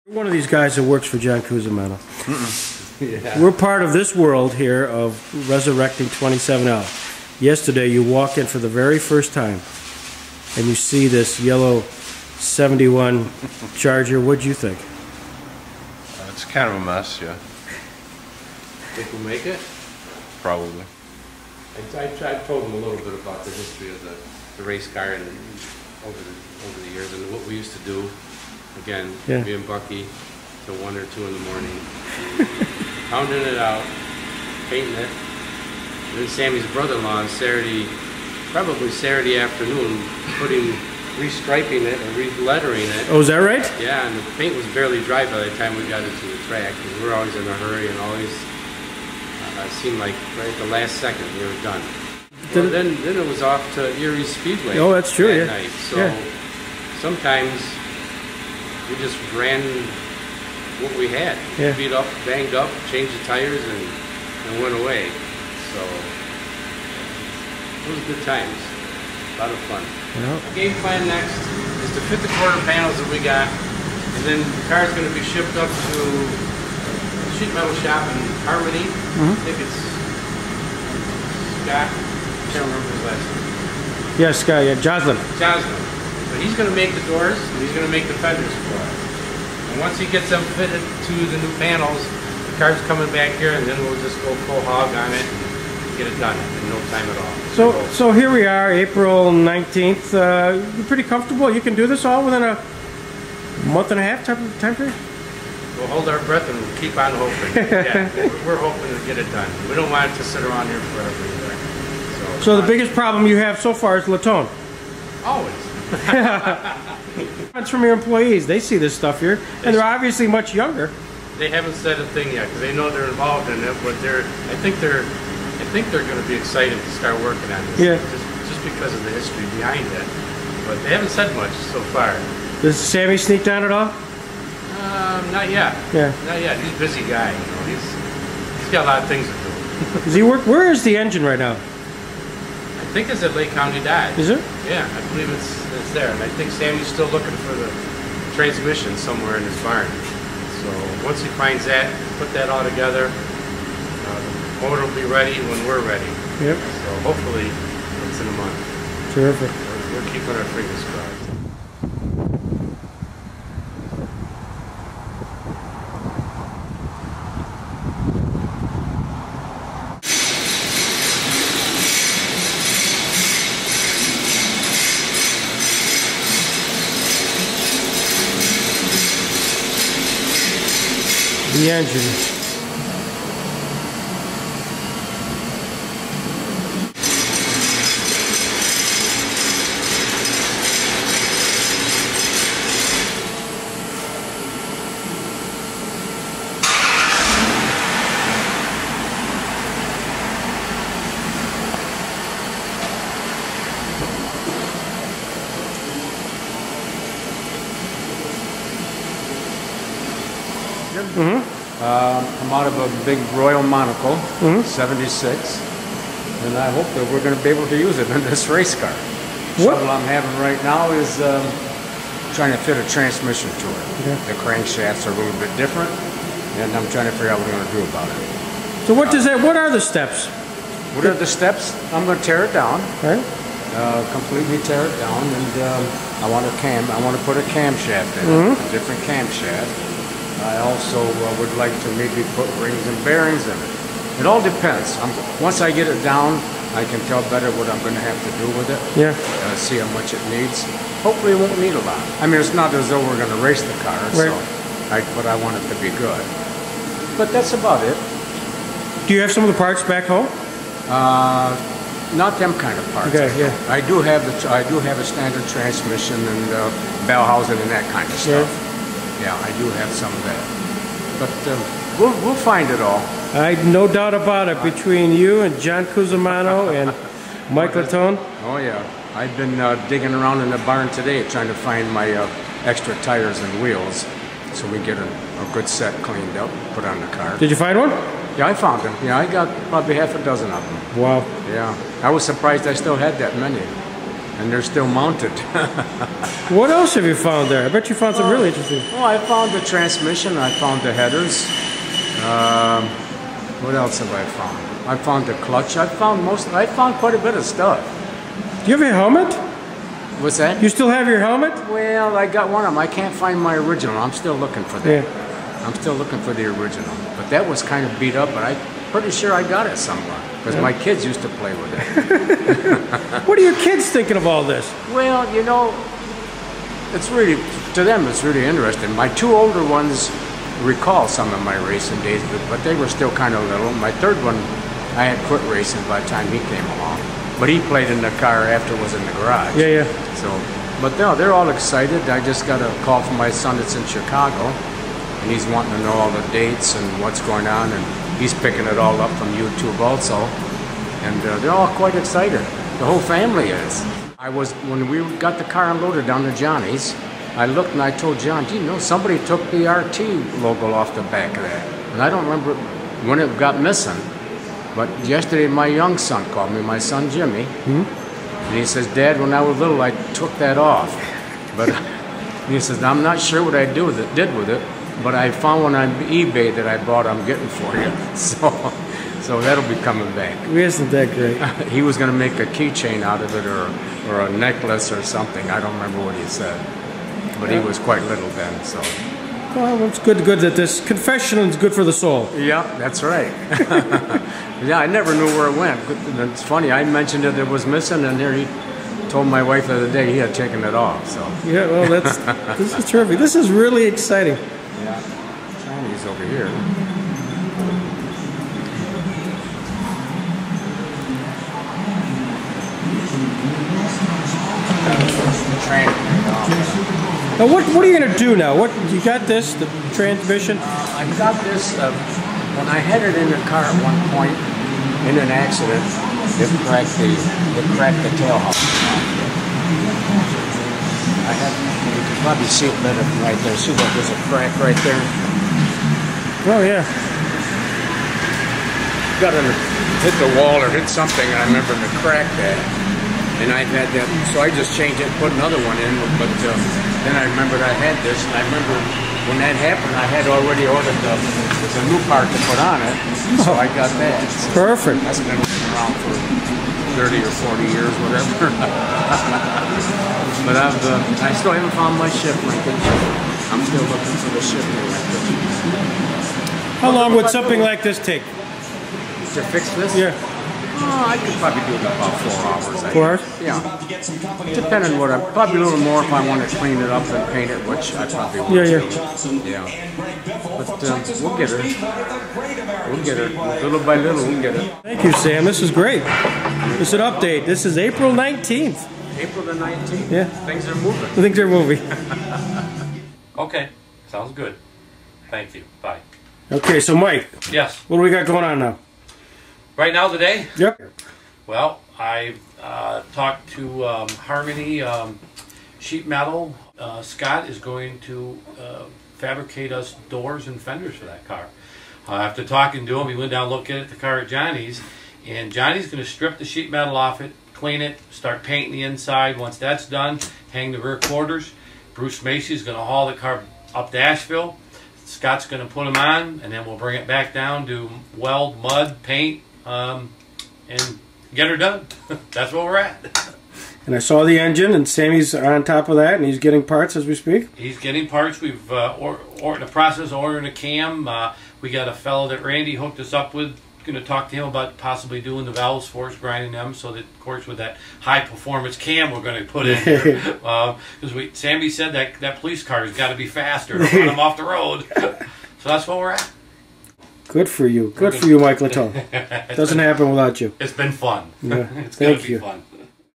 One of these guys that works for John Cusimano. Yeah. We're part of this world here of resurrecting 27L. Yesterday you walk in for the very first time and you see this yellow 71 Charger. What'd you think? It's kind of a mess, yeah. Think we'll make it? Probably. I told him a little bit about the history of the race car and over the years and what we used to do. Again, me and Bucky till 1 or 2 in the morning, pounding it out, painting it. And then Sammy's brother-in-law on Saturday, probably Saturday afternoon, restriping it and re-lettering it. Oh, is that right? Yeah, and the paint was barely dry by the time we got into the track. And we were always in a hurry and always seemed like right at the last second we were done. Well, then it was off to Erie Speedway. Oh, that's true, that night. So sometimes we just ran what we had. Beat up, banged up, changed the tires, and went away. So it was good times. A lot of fun. Yeah. The game plan next is to fit the quarter panels that we got, and then the car is going to be shipped up to a sheet metal shop in Harmony. I think it's Scott. I can't remember his last name. Yes, Joslin. Joslin. But he's going to make the doors, and he's going to make the fenders for us. And once he gets them fitted to the new panels, the car's coming back here, and then we'll just go full hog on it and get it done in no time at all. So here we are, April 19th. You're pretty comfortable? You can do this all within a month and a half time period? We'll hold our breath and we'll keep on hoping. Yeah, we're hoping to get it done. We don't want it to sit around here forever either. So the biggest problem you have so far is Latone? Always. It's from your employees. They see this stuff here, and they're obviously much younger. They haven't said a thing yet because they know they're involved in it, but I think they're going to be excited to start working on this. Yeah. Just because of the history behind it. But they haven't said much so far. Does Sammy sneak down at all? Not yet. Yeah. Not yet. He's a busy guy. You know. He's got a lot of things to do. Does he work? Where is the engine right now? I think it's at Lake County Dodge. Is it? Yeah, I believe it's there. And I think Sammy's still looking for the transmission somewhere in his barn. So once he finds that, put that all together, the motor will be ready when we're ready. Yep. So hopefully it's in a month. Terrific. We're keeping our fingers crossed. The engine. I'm out of a big Royal Monocle, 76, and I hope that we're going to be able to use it in this race car. The trouble I'm having right now is trying to fit a transmission to it. The crankshafts are a little bit different, and I'm trying to figure out what I'm going to do about it. So what are the steps? What are the steps? I'm going to tear it down, completely tear it down, and I want to put a camshaft in it, a different camshaft. I also would like to maybe put rings and bearings in it. It all depends. Once I get it down, I can tell better what I'm going to have to do with it. Yeah. See how much it needs. Hopefully it won't need a lot. I mean, it's not as though we're going to race the car, but I want it to be good. But that's about it. Do you have some of the parts back home? Not them kind of parts. Okay, yeah. I do have a standard transmission and bell housing and that kind of stuff. Yeah, I do have some of that. But we'll find it all. I no doubt about it. Between you and John Cusimano and Mike Latone. Oh yeah, I've been digging around in the barn today trying to find my extra tires and wheels, so we get a good set cleaned up, put on the car. Did you find one? Yeah, I found them. Yeah, I got probably half a dozen of them. Wow. Yeah, I was surprised I still had that many. and they're still mounted. What else have you found there? I bet you found some really interesting. Well, I found the transmission. I found the headers. What else have I found? I found the clutch. I found quite a bit of stuff. Do you have your helmet? What's that? You still have your helmet? Well, I got one of them. I can't find my original. I'm still looking for that. Yeah. I'm still looking for the original. But that was kind of beat up, but I'm pretty sure I got it somewhere. Because my kids used to play with it. What are your kids thinking of all this? Well, you know, it's really, to them, it's really interesting. My two older ones recall some of my racing days, but they were still kind of little. My third one, I had quit racing by the time he came along. But he played in the car after it was in the garage. Yeah, yeah. So, but no, they're all excited. I just got a call from my son that's in Chicago, and he's wanting to know all the dates and what's going on, and he's picking it all up from YouTube also. And they're all quite excited. The whole family is. When we got the car unloaded down to Johnny's, I looked and I told John, do you know, somebody took the RT logo off the back of that. And I don't remember when it got missing. But yesterday my young son called me, my son Jimmy, and he says, Dad, when I was little I took that off. But he says, I'm not sure what I did with it, but I found one on eBay that I bought, I'm getting for you. So that'll be coming back. Isn't that great? He was going to make a keychain out of it or a necklace or something. I don't remember what he said. But he was quite little then, so. Well, it's good that this confession is good for the soul. Yeah, that's right. Yeah, I never knew where it went. It's funny, I mentioned it was missing, and there he told my wife the other day he had taken it off, so. Yeah, well, this is terrific. This is really exciting. Yeah, Chinese over here. Now, what are you going to do now? What you got this, the transmission? I got this when I had it in the car at one point in an accident. It cracked the tail hub. You can probably see it better right there. See that there's a crack right there? Oh yeah. Got to hit the wall or hit something, and I remember to crack that. And I had that, so I just changed it and put another one in, but then I remembered I had this, and I remember when that happened, I had already ordered the new part to put on it, so I got that. So perfect. That's been around for 30 or 40 years, whatever. But I still haven't found my ship linkage. I'm still looking for the ship linkage. How long would something like this take? To fix this? Yeah. Oh, I could probably do it in about 4 hours. 4 hours? Yeah. Depending on what probably a little more if I want to clean it up and paint it, which I probably will. Yeah. But we'll get her. We'll get her. Little by little, we'll get her. Thank you, Sam. This is great. This is an update. This is April 19th. April the 19th? Yeah. Things are moving. Things are moving. Okay. Sounds good. Thank you. Bye. Okay, so Mike. Yes. What do we got going on now? Right now today? Yep. Well, I talked to Harmony Sheet Metal. Scott is going to fabricate us doors and fenders for that car. After talking to him, he went down and looked at the car at Johnny's, and Johnny's going to strip the sheet metal off it, clean it, start painting the inside. Once that's done, hang the rear quarters. Bruce Macy's going to haul the car up to Asheville. Scott's going to put them on, and then we'll bring it back down, do weld, mud, paint, and get her done. That's where we're at. And I saw the engine, and Sammy's on top of that, and he's getting parts as we speak. He's getting parts. We've in the process of ordering a cam. We got a fellow that Randy hooked us up with. Going to talk to him about possibly doing the valves for us, grinding them, so that, of course, with that high-performance cam we're going to put in here. Because Sammy said that police car has got to be faster to run them off the road. So that's where we're at. Good for you. Good for you, Mike Latone. Doesn't happen without you. It's been fun. Yeah. It's going to Thank be you. fun.